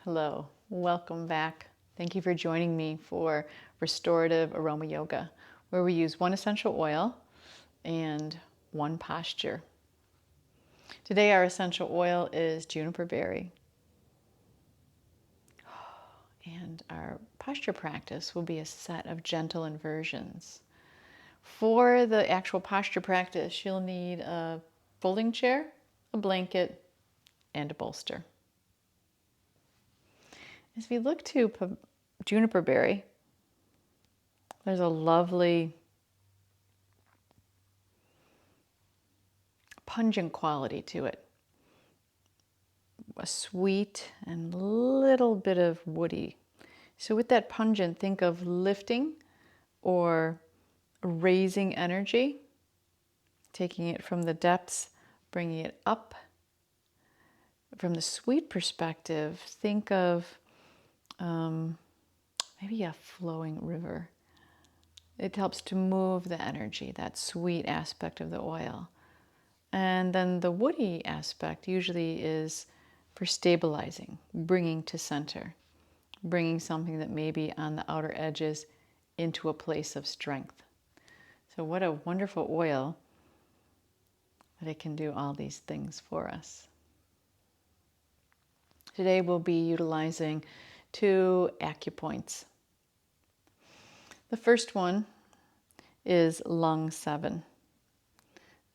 Hello, welcome back. Thank you for joining me for restorative aroma yoga, where we use one essential oil and one posture. Today our essential oil is juniper berry. And our posture practice will be a set of gentle inversions. For the actual posture practice, you'll need a folding chair, a blanket, and a bolster. As we look to juniper berry, there's a lovely pungent quality to it. A sweet and little bit of woody. So with that pungent, think of lifting or raising energy, taking it from the depths, bringing it up. From the sweet perspective, think of maybe a flowing river. It helps to move the energy, that sweet aspect of the oil. And then the woody aspect usually is for stabilizing, bringing to center, bringing something that may be on the outer edges into a place of strength. So what a wonderful oil that it can do all these things for us. Today we'll be utilizing 2 acupoints. The first one is lung 7.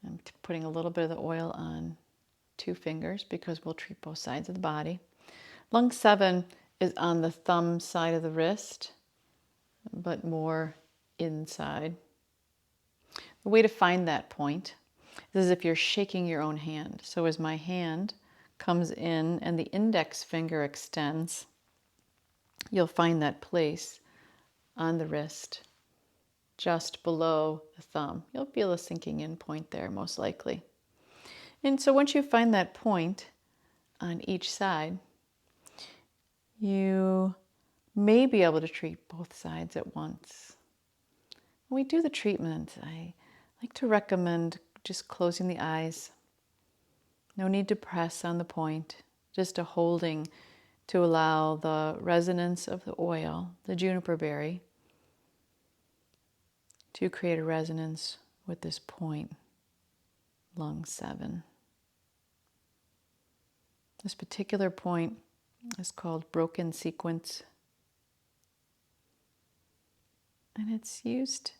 I'm putting a little bit of the oil on 2 fingers because we'll treat both sides of the body. Lung 7 is on the thumb side of the wrist, but more inside. The way to find that point is as if you're shaking your own hand. So as my hand comes in and the index finger extends, you'll find that place on the wrist just below the thumb. You'll feel a sinking in point there most likely. And so once you find that point on each side, you may be able to treat both sides at once. When we do the treatment, I like to recommend just closing the eyes. No need to press on the point, just a holding to allow the resonance of the oil, the juniper berry, to create a resonance with this point, lung 7. This particular point is called broken sequence, and it's used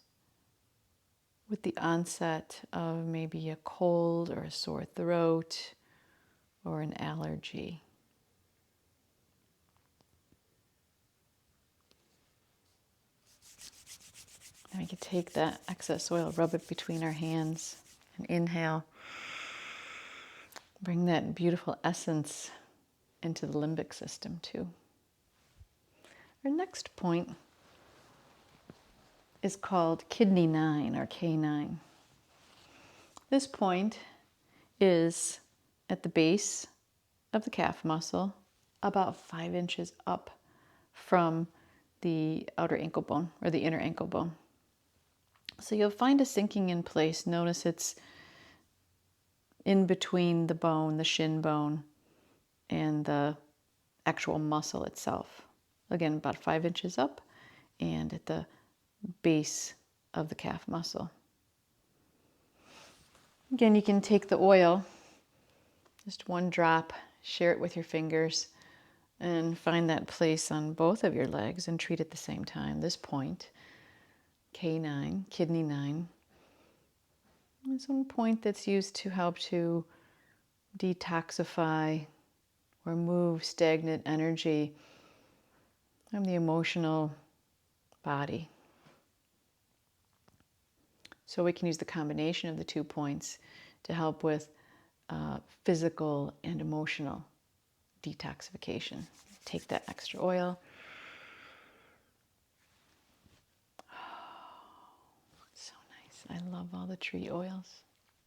with the onset of maybe a cold or a sore throat or an allergy. And we can take that excess oil, rub it between our hands, and inhale. Bring that beautiful essence into the limbic system too. Our next point is called kidney 9 or K9. This point is at the base of the calf muscle, about 5 inches up from the outer ankle bone or the inner ankle bone. So you'll find a sinking in place. Notice it's in between the bone, the shin bone, and the actual muscle itself. Again, about 5 inches up and at the base of the calf muscle. Again, you can take the oil, just 1 drop, share it with your fingers, and find that place on both of your legs and treat at the same time. This point, K9, kidney 9, is one point that's used to help to detoxify or move stagnant energy from the emotional body. So we can use the combination of the 2 points to help with physical and emotional detoxification. Take that extra oil. So nice. I love all the tree oils.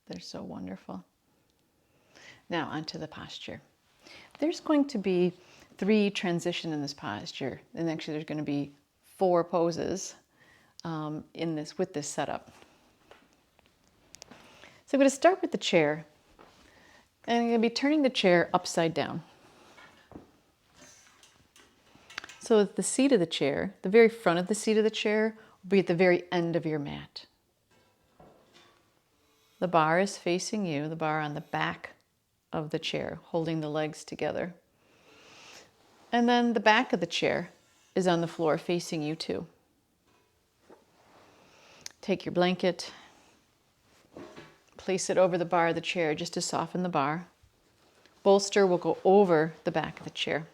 They're so wonderful. Now onto the posture. There's going to be 3 transitions in this posture, and actually there's going to be 4 poses with this setup. So I'm going to start with the chair, and I'm going to be turning the chair upside down. So the seat of the chair, the very front of the seat of the chair, will be at the very end of your mat. The bar is facing you, the bar on the back of the chair, holding the legs together. And then the back of the chair is on the floor facing you too. Take your blanket, place it over the bar of the chair just to soften the bar. Bolster will go over the back of the chair.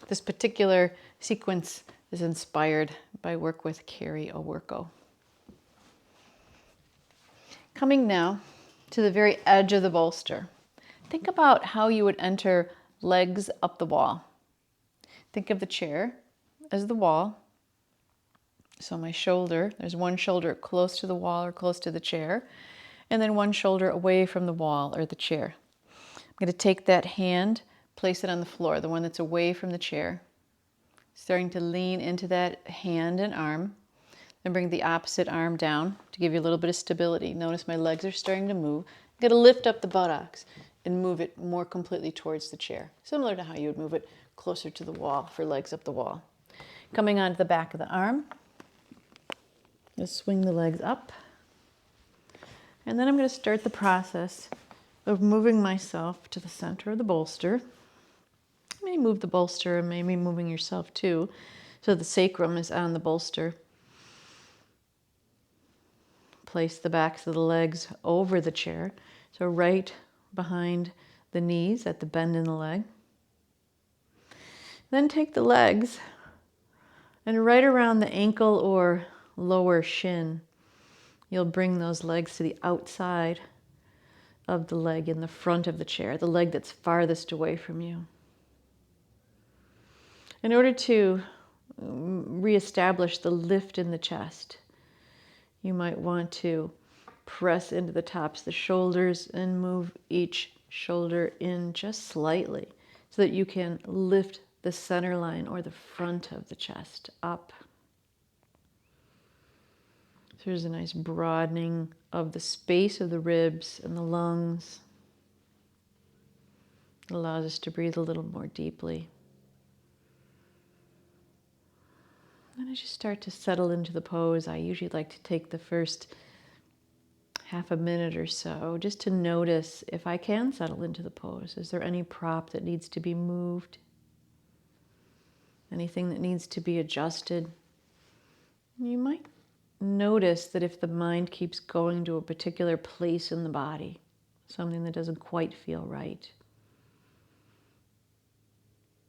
This particular sequence is inspired by work with Kriya Yoga. Coming now to the very edge of the bolster. Think about how you would enter legs up the wall. Think of the chair as the wall. So my shoulder, there's one shoulder close to the wall or close to the chair, and then one shoulder away from the wall or the chair. I'm going to take that hand, place it on the floor, the one that's away from the chair. Starting to lean into that hand and arm. Then bring the opposite arm down to give you a little bit of stability. Notice my legs are starting to move. I'm going to lift up the buttocks and move it more completely towards the chair, similar to how you would move it closer to the wall for legs up the wall. Coming onto the back of the arm, just swing the legs up. And then I'm going to start the process of moving myself to the center of the bolster. You may move the bolster and maybe moving yourself too, so the sacrum is on the bolster. Place the backs of the legs over the chair, so right behind the knees at the bend in the leg. Then take the legs and right around the ankle or lower shin, you'll bring those legs to the outside of the leg in the front of the chair, the leg that's farthest away from you. In order to reestablish the lift in the chest, you might want to press into the tops of the shoulders and move each shoulder in just slightly so that you can lift the center line or the front of the chest up. So there's a nice broadening of the space of the ribs and the lungs. It allows us to breathe a little more deeply. And as you start to settle into the pose, I usually like to take the first half a minute or so just to notice if I can settle into the pose. Is there any prop that needs to be moved? Anything that needs to be adjusted? You might notice that if the mind keeps going to a particular place in the body, something that doesn't quite feel right,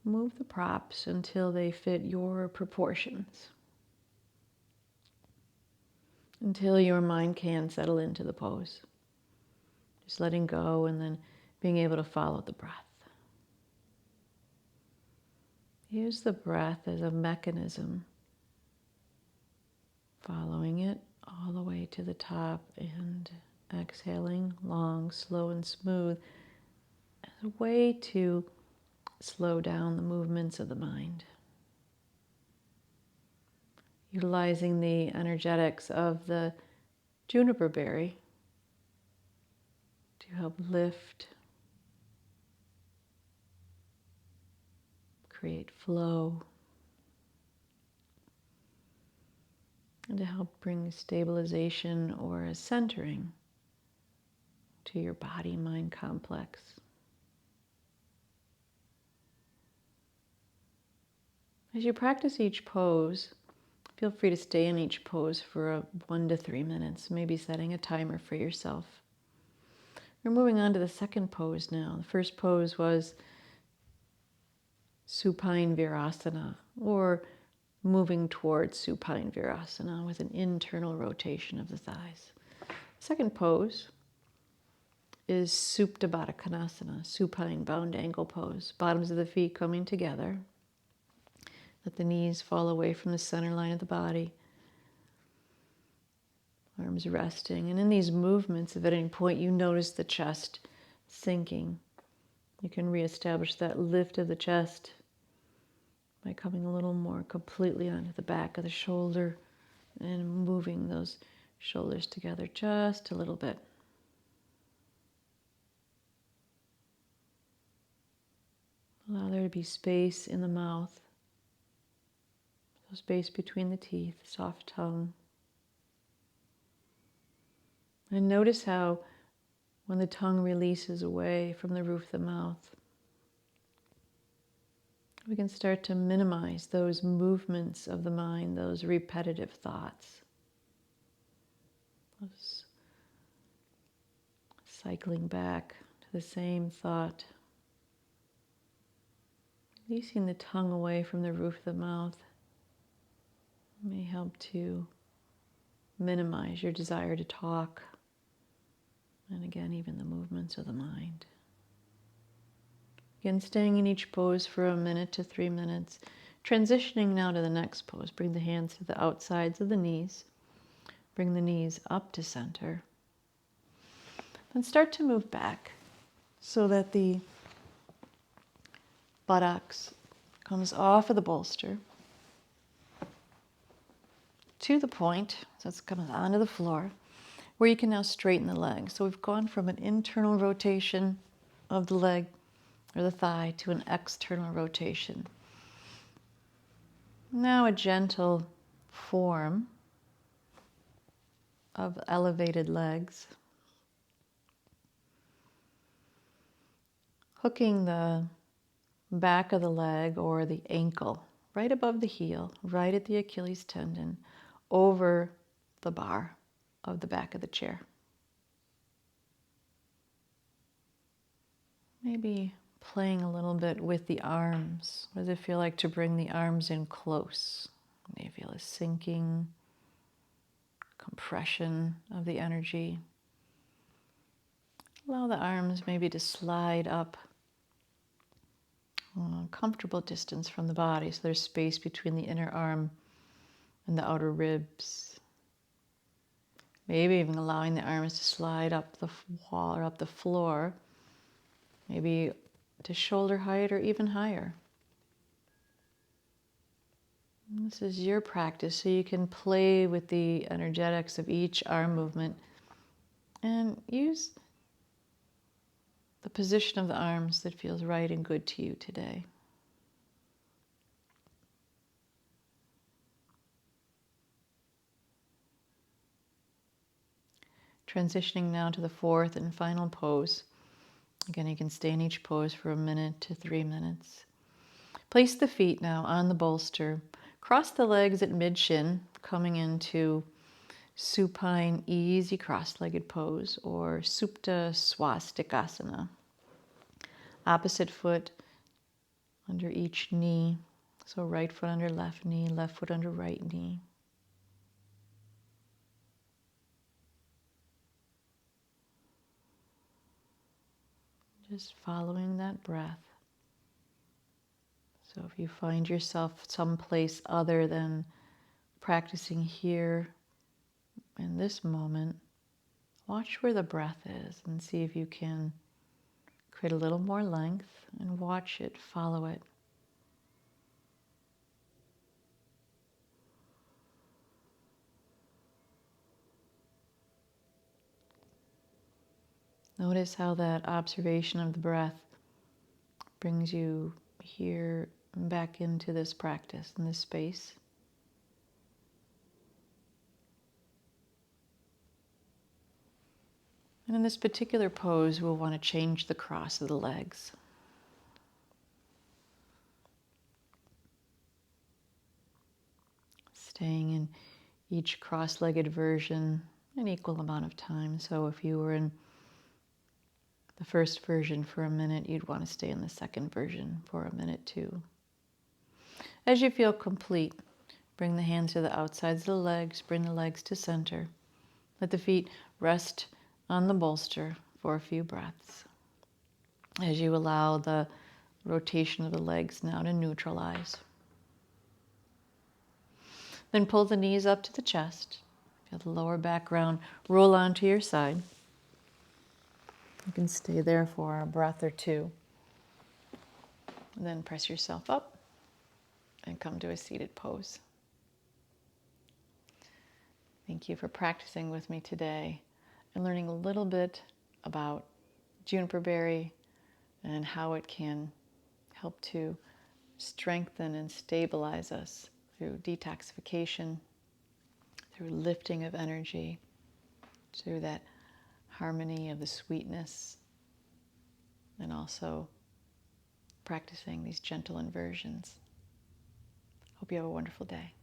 move the props until they fit your proportions, until your mind can settle into the pose. Just letting go and then being able to follow the breath. Use the breath as a mechanism, following it all the way to the top and exhaling long, slow, and smooth as a way to slow down the movements of the mind. Utilizing the energetics of the juniper berry to help lift, create flow, and to help bring stabilization or a centering to your body-mind complex. As you practice each pose, feel free to stay in each pose for 1 to 3 minutes, maybe setting a timer for yourself. We're moving on to the second pose now. The first pose was supine virasana, or moving towards supine virasana with an internal rotation of the thighs. Second pose is Supta Baddha Konasana, supine bound angle pose. Bottoms of the feet coming together. Let the knees fall away from the center line of the body. Arms resting. And in these movements, if at any point you notice the chest sinking, you can reestablish that lift of the chest by coming a little more completely onto the back of the shoulder and moving those shoulders together just a little bit. Allow there to be space in the mouth So space between the teeth, soft tongue. And notice how when the tongue releases away from the roof of the mouth, we can start to minimize those movements of the mind, those repetitive thoughts. Those cycling back to the same thought. Releasing the tongue away from the roof of the mouth may help to minimize your desire to talk. And again, even the movements of the mind. Again, staying in each pose for 1 minute to 3 minutes. Transitioning now to the next pose. Bring the hands to the outsides of the knees. Bring the knees up to center. Then start to move back so that the buttocks comes off of the bolster to the point, so it's coming onto the floor, where you can now straighten the leg. So we've gone from an internal rotation of the leg or the thigh to an external rotation. Now a gentle form of elevated legs. Hooking the back of the leg or the ankle right above the heel, right at the Achilles tendon, over the bar of the back of the chair. Maybe playing a little bit with the arms. What does it feel like to bring the arms in close? You feel a sinking, compression of the energy. Allow the arms maybe to slide up a comfortable distance from the body, so there's space between the inner arm and the outer ribs. Maybe even allowing the arms to slide up the wall or up the floor, maybe to shoulder height or even higher. And this is your practice, so you can play with the energetics of each arm movement and use the position of the arms that feels right and good to you today. Transitioning now to the fourth and final pose. Again, you can stay in each pose for 1 minute to 3 minutes. Place the feet now on the bolster. Cross the legs at mid-shin, coming into supine, easy cross-legged pose, or Supta Swastikasana. Opposite foot under each knee. So right foot under left knee, left foot under right knee. Just following that breath. So if you find yourself someplace other than practicing here in this moment, watch where the breath is and see if you can create a little more length and watch it, follow it. Notice how that observation of the breath brings you here and back into this practice, in this space. And in this particular pose, we'll want to change the cross of the legs. Staying in each cross-legged version an equal amount of time. So if you were in the first version for 1 minute, you'd want to stay in the second version for 1 minute too. As you feel complete, bring the hands to the outsides of the legs, bring the legs to center. Let the feet rest on the bolster for a few breaths as you allow the rotation of the legs now to neutralize. Then pull the knees up to the chest. Feel the lower back round roll onto your side. You can stay there for a breath or two. And then press yourself up and come to a seated pose. Thank you for practicing with me today and learning a little bit about juniper berry and how it can help to strengthen and stabilize us through detoxification, through lifting of energy, through that harmony of the sweetness, and also practicing these gentle inversions. Hope you have a wonderful day.